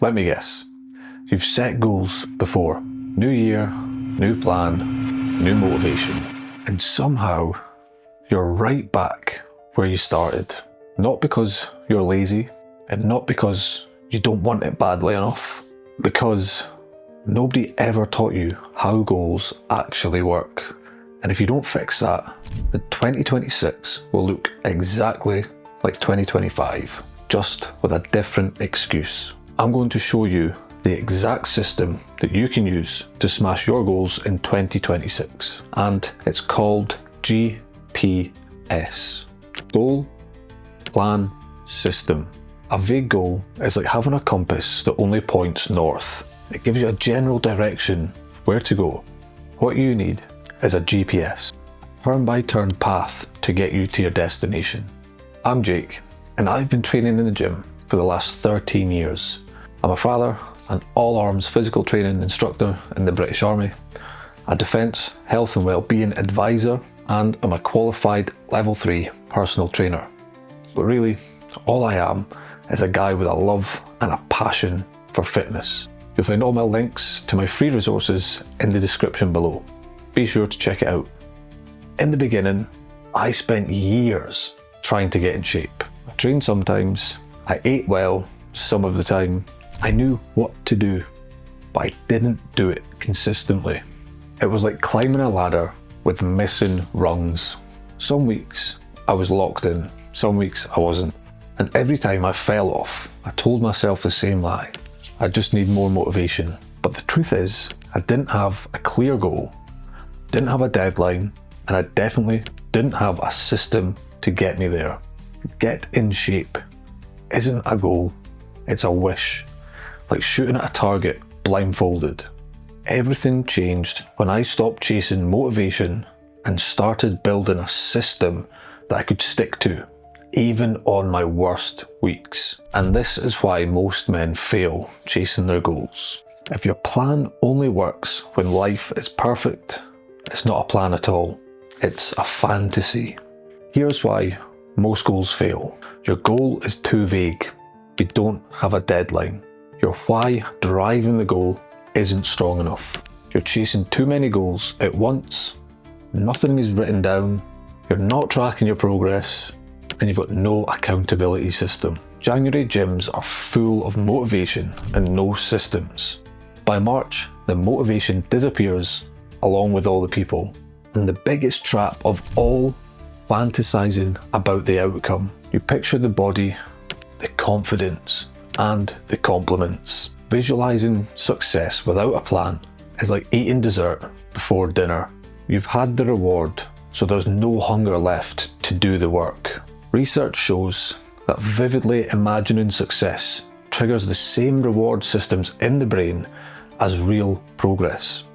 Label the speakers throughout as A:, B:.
A: Let me guess. You've set goals before. New year, new plan, new motivation. And somehow you're right back where you started. Not because you're lazy and not because you don't want it badly enough. Because nobody ever taught you how goals actually work. And if you don't fix that, then 2026 will look exactly like 2025, just with a different excuse. I'm going to show you the exact system that you can use to smash your goals in 2026. And it's called GPS. Goal, Plan, System. A vague goal is like having a compass that only points north. It gives you a general direction of where to go. What you need is a GPS, turn-by-turn path to get you to your destination. I'm Jake, and I've been training in the gym for the last 13 years. I'm a father, an all-arms physical training instructor in the British Army, a defence, health and wellbeing advisor, and I'm a qualified level 3 personal trainer. But really, all I am is a guy with a love and a passion for fitness. You'll find all my links to my free resources in the description below. Be sure to check it out. In the beginning, I spent years trying to get in shape. I trained sometimes, I ate well some of the time. I knew what to do, but I didn't do it consistently. It was like climbing a ladder with missing rungs. Some weeks I was locked in, some weeks I wasn't. And every time I fell off, I told myself the same lie. I just need more motivation. But the truth is, I didn't have a clear goal, didn't have a deadline, and I definitely didn't have a system to get me there. Get in shape isn't a goal, it's a wish. Like shooting at a target blindfolded. Everything changed when I stopped chasing motivation and started building a system that I could stick to, even on my worst weeks. And this is why most men fail chasing their goals. If your plan only works when life is perfect, it's not a plan at all. It's a fantasy. Here's why most goals fail. Your goal is too vague. You don't have a deadline. Your why driving the goal isn't strong enough. You're chasing too many goals at once. Nothing is written down. You're not tracking your progress. And you've got no accountability system. January gyms are full of motivation and no systems. By March, the motivation disappears along with all the people. And the biggest trap of all, fantasizing about the outcome. You picture the body, the confidence, and the compliments. Visualizing success without a plan is like eating dessert before dinner. You've had the reward, so there's no hunger left to do the work. Research shows that vividly imagining success triggers the same reward systems in the brain as real progress.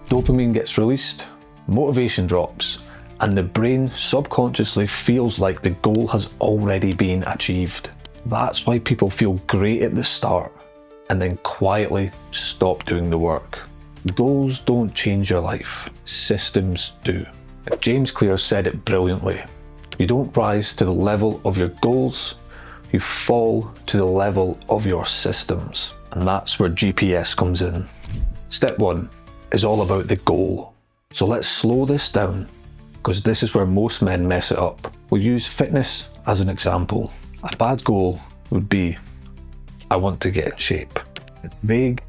A: Dopamine gets released, motivation drops, and the brain subconsciously feels like the goal has already been achieved. That's why people feel great at the start and then quietly stop doing the work. Goals don't change your life, systems do. James Clear said it brilliantly. You don't rise to the level of your goals, you fall to the level of your systems. And that's where GPS comes in. Step 1 is all about the goal. So let's slow this down, because this is where most men mess it up. We'll use fitness as an example. A bad goal would be, I want to get in shape. It's vague,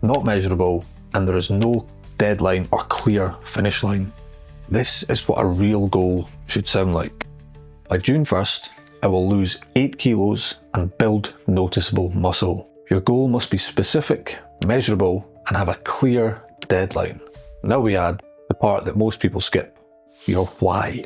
A: not measurable, and there is no deadline or clear finish line. This is what a real goal should sound like. By June 1st, I will lose 8 kilos and build noticeable muscle. Your goal must be specific, measurable, and have a clear deadline. Now we add the part that most people skip, your why.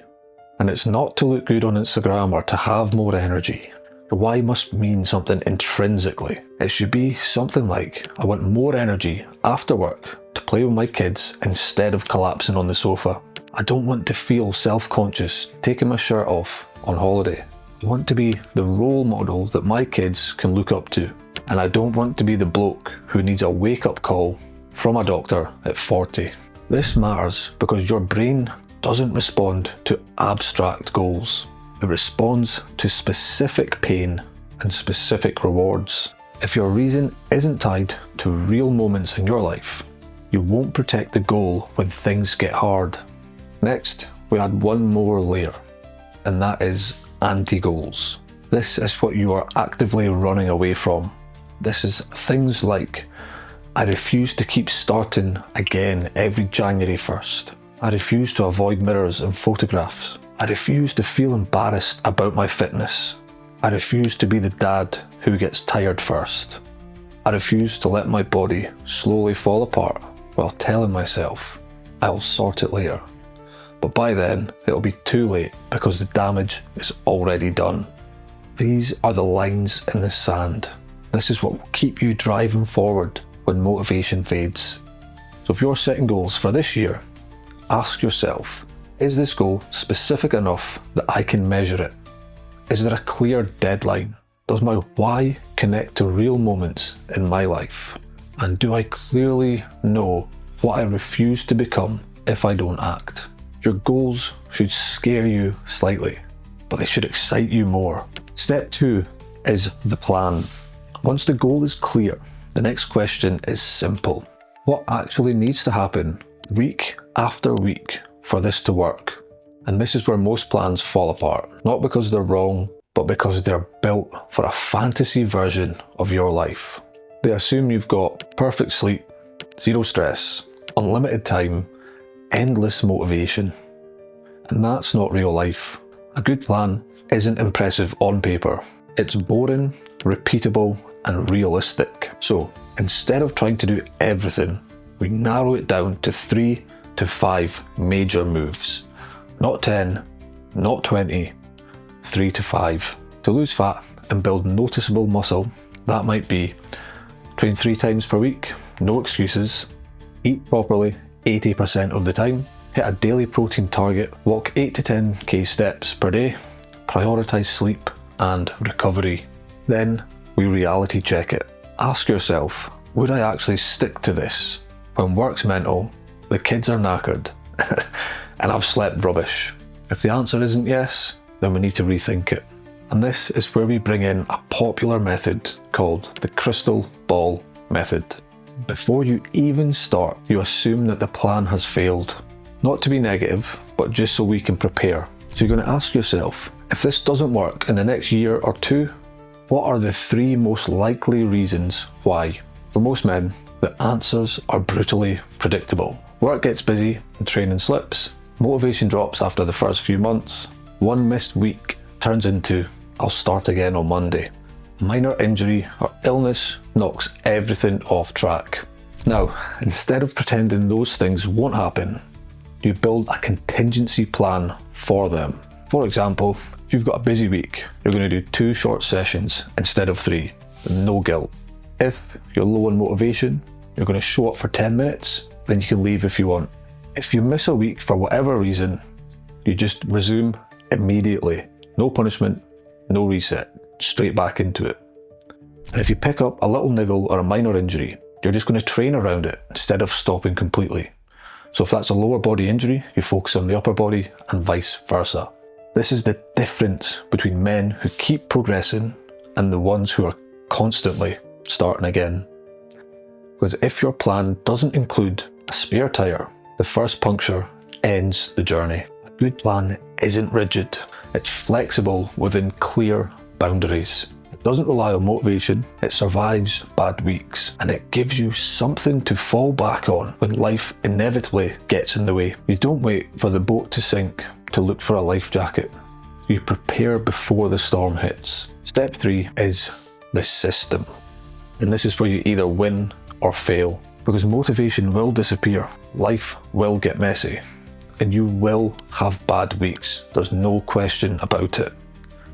A: And it's not to look good on Instagram or to have more energy. The why must mean something intrinsically. It should be something like, I want more energy after work to play with my kids instead of collapsing on the sofa. I don't want to feel self-conscious taking my shirt off on holiday. I want to be the role model that my kids can look up to. And I don't want to be the bloke who needs a wake-up call from a doctor at 40. This matters because your brain doesn't respond to abstract goals. It responds to specific pain and specific rewards. If your reason isn't tied to real moments in your life, you won't protect the goal when things get hard. Next, we add one more layer, and that is anti-goals. This is what you are actively running away from. This is things like, I refuse to keep starting again every January 1st. I refuse to avoid mirrors and photographs. I refuse to feel embarrassed about my fitness. I refuse to be the dad who gets tired first. I refuse to let my body slowly fall apart while telling myself I'll sort it later. But by then, it'll be too late because the damage is already done. These are the lines in the sand. This is what will keep you driving forward when motivation fades. So if you're setting goals for this year, ask yourself, is this goal specific enough that I can measure it? Is there a clear deadline? Does my why connect to real moments in my life? And do I clearly know what I refuse to become if I don't act? Your goals should scare you slightly, but they should excite you more. Step 2 is the plan. Once the goal is clear, the next question is simple. What actually needs to happen week after week for this to work? And this is where most plans fall apart, not because they're wrong, but because they're built for a fantasy version of your life. They assume you've got perfect sleep, zero stress, unlimited time, endless motivation. And that's not real life. A good plan isn't impressive on paper. It's boring, repeatable, and realistic. So instead of trying to do everything, we narrow it down to 3 to 5 major moves. Not 10, not 20, 3 to 5. To lose fat and build noticeable muscle, that might be train 3 times per week, no excuses, eat properly 80% of the time, hit a daily protein target, walk 8 to 10k steps per day, prioritise sleep and recovery. Then we reality check it. Ask yourself, would I actually stick to this when work's mental, the kids are knackered, and I've slept rubbish? If the answer isn't yes, then we need to rethink it. And this is where we bring in a popular method called the crystal ball method. Before you even start, you assume that the plan has failed. Not to be negative, but just so we can prepare. So you're going to ask yourself, if this doesn't work in the next year or 2, what are the 3 most likely reasons why? For most men, the answers are brutally predictable. Work gets busy and training slips. Motivation drops after the first few months. One missed week turns into, I'll start again on Monday. Minor injury or illness knocks everything off track. Now, instead of pretending those things won't happen, you build a contingency plan for them. For example, if you've got a busy week, you're going to do 2 short sessions instead of 3, no guilt. If you're low on motivation, you're going to show up for 10 minutes, then you can leave if you want. If you miss a week for whatever reason, you just resume immediately. No punishment, no reset, straight back into it. And if you pick up a little niggle or a minor injury, you're just going to train around it instead of stopping completely. So if that's a lower body injury, you focus on the upper body and vice versa. This is the difference between men who keep progressing and the ones who are constantly starting again. Because if your plan doesn't include a spare tire, the first puncture ends the journey. A good plan isn't rigid, it's flexible within clear boundaries. It doesn't rely on motivation, it survives bad weeks, and it gives you something to fall back on when life inevitably gets in the way. You don't wait for the boat to sink to look for a life jacket. You prepare before the storm hits. Step 3 is the system. And this is where you either win or fail, because motivation will disappear, life will get messy, and you will have bad weeks. There's no question about it.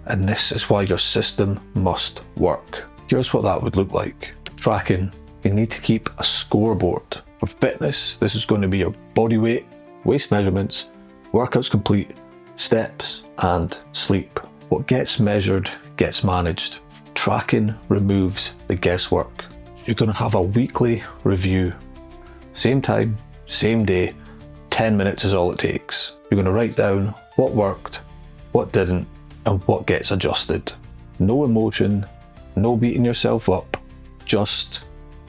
A: And this is why your system must work. Here's what that would look like. Tracking. You need to keep a scoreboard. For fitness, this is going to be your body weight, waist measurements, workouts complete, steps, and sleep. What gets measured gets managed. Tracking removes the guesswork. You're going to have a weekly review. Same time, same day, 10 minutes is all it takes. You're going to write down what worked, what didn't, and what gets adjusted. No emotion, no beating yourself up, just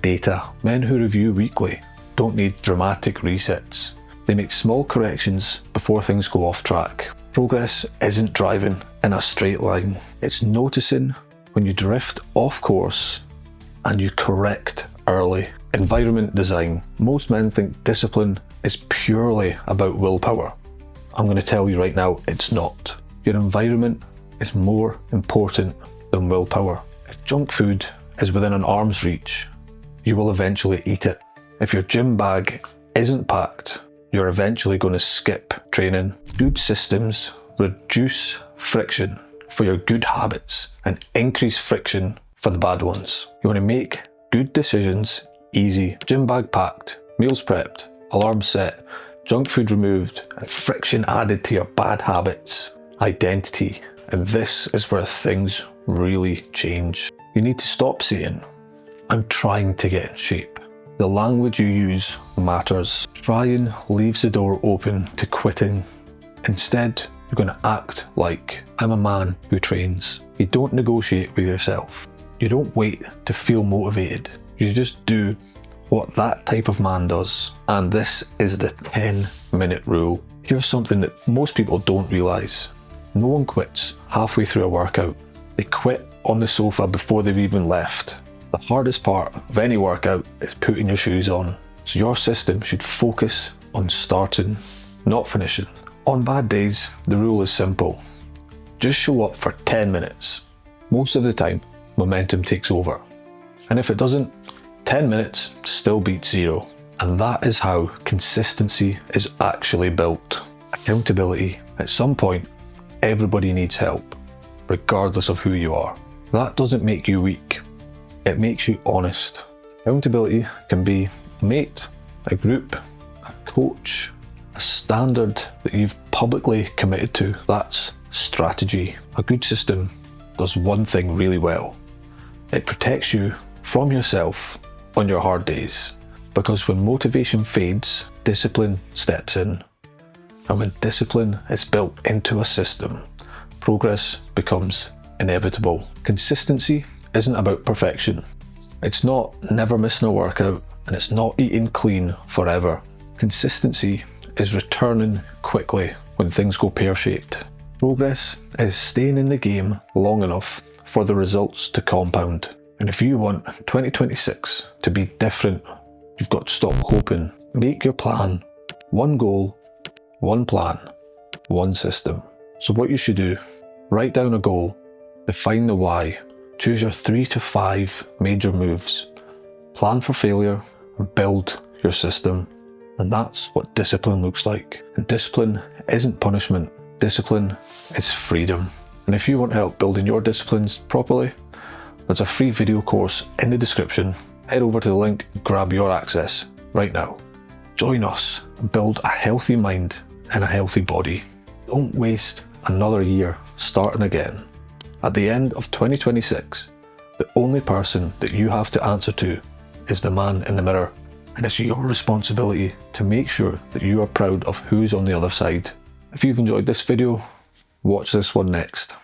A: data. Men who review weekly don't need dramatic resets. They make small corrections before things go off track. Progress isn't driving in a straight line. It's noticing when you drift off course and you correct early. Environment design. Most men think discipline is purely about willpower. I'm going to tell you right now, it's not. Your environment is more important than willpower. If junk food is within an arm's reach, you will eventually eat it. If your gym bag isn't packed, you're eventually going to skip training. Good systems reduce friction for your good habits and increase friction for the bad ones. You want to make good decisions easy. Gym bag packed, meals prepped, alarm set, junk food removed, and friction added to your bad habits. Identity. And this is where things really change. You need to stop saying, I'm trying to get in shape. The language you use matters. Trying leaves the door open to quitting. Instead, you're going to act like, I'm a man who trains. You don't negotiate with yourself. You don't wait to feel motivated. You just do what that type of man does. And this is the 10-minute rule. Here's something that most people don't realise. No one quits halfway through a workout. They quit on the sofa before they've even left. The hardest part of any workout is putting your shoes on. So your system should focus on starting, not finishing. On bad days, the rule is simple. Just show up for 10 minutes. Most of the time, momentum takes over. And if it doesn't, 10 minutes still beats 0. And that is how consistency is actually built. Accountability. At some point, everybody needs help, regardless of who you are. That doesn't make you weak. It makes you honest. Accountability can be a mate, a group, a coach, a standard that you've publicly committed to. That's strategy. A good system does one thing really well. It protects you from yourself on your hard days. Because when motivation fades, discipline steps in. And when discipline is built into a system, progress becomes inevitable. Consistency isn't about perfection. It's not never missing a workout, and it's not eating clean forever. Consistency is returning quickly when things go pear-shaped. Progress is staying in the game long enough for the results to compound. And if you want 2026 to be different, you've got to stop hoping. Make your plan. One goal, one plan, one system. So what you should do, write down a goal, define the why, choose your 3 to 5 major moves, plan for failure, and build your system. And that's what discipline looks like. And discipline isn't punishment. Discipline is freedom. And if you want help building your disciplines properly, there's a free video course in the description. Head over to the link and grab your access right now. Join us and build a healthy mind and a healthy body. Don't waste another year starting again. At the end of 2026, the only person that you have to answer to is the man in the mirror. And it's your responsibility to make sure that you are proud of who's on the other side. If you've enjoyed this video, watch this one next.